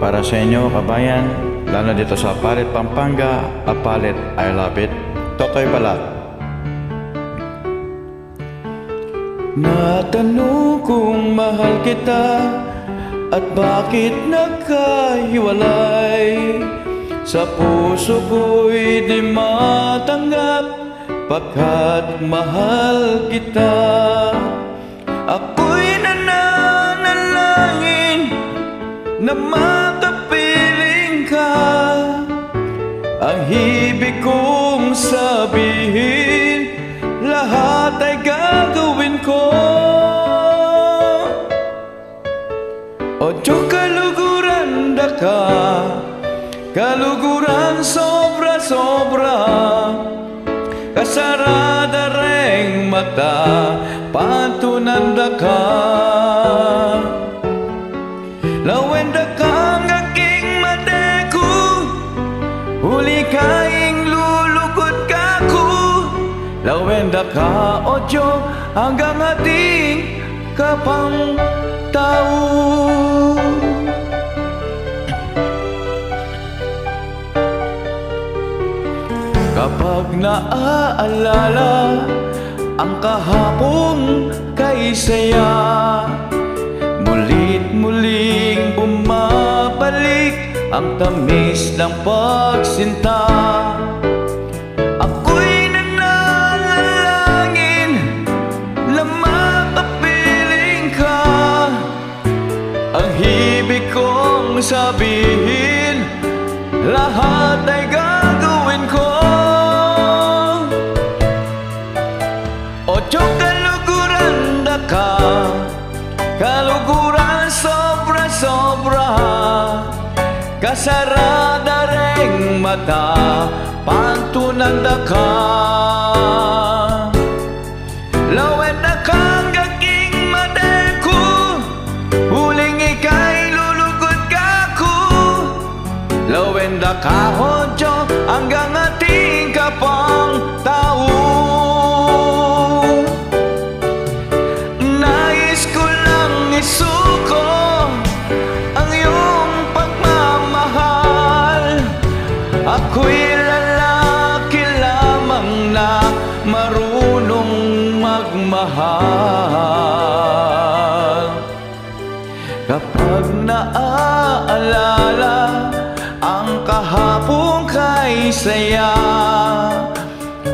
para sa inyo, kabayan, lalo dito sa Apalit, Pampanga. Apalit, I love it. Totoy Balat. Natanong kung mahal kita at bakit nagkahiwalay. Sa puso ko'y di matanggap pagkat mahal kita. Ako'y nananalangin na makapiling ka. Ang ibig kong sabihin, lahat ay gagawin ko. O Diyos, kaluguran da ka, kaluguran sobra-sobra. Kasarada reng mata, pantunanda ka. Lawenda kang aking madeku, huli kaing lulukot kaku. Lawenda ka, o Diyos, hanggang ating kapang tao. Kapag naaalala ang kahapon kay saya, mulit-muling bumabalik ang tamis ng pagsinta. Ako'y nananalangin na makapiling ka. Ang ibig kong sabihin, lahat ay gagawin ko. O Diyos, kaluguran da ka, kaluguran sobra-sobra. Kasarada reng mata, pantunanda ka. Lawenda kang aking madeku, huling ika'y lulugod kaku. Lawenda ka, o Diyos, hanggang ating kapang tao. Nais ko lang isuko ang iyong pagmamahal. Ako'y lalaki lamang na marunong magmahal. Kapag naaalala ang kahapon kay saya,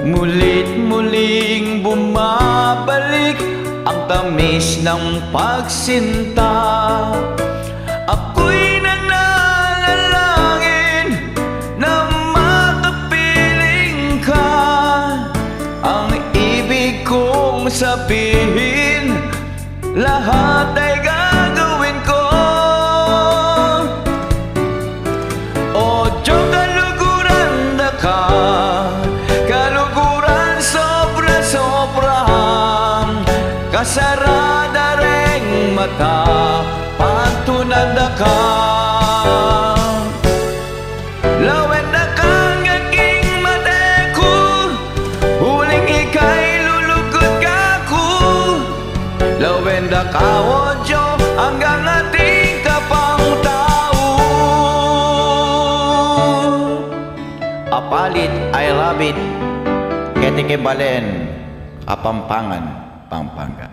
mulit-muling bumabalik ang tamis ng pagsinta. Ako'y nananalangin na makapiling ka. Ang ibig kong sabihin, lahat ay gagawin ko. O Diyos, kaluguran da ka, kaluguran sobra-sobra. Kasarada reng mata, pantunanda ka. Lawenda kang aking madeku, huling ika'y lulugod kaku. Lawenda ka, o Diyos, hanggang ating kapang tao. Apalit, I love it. Ketike Balen, Kapampangan, Pampanga.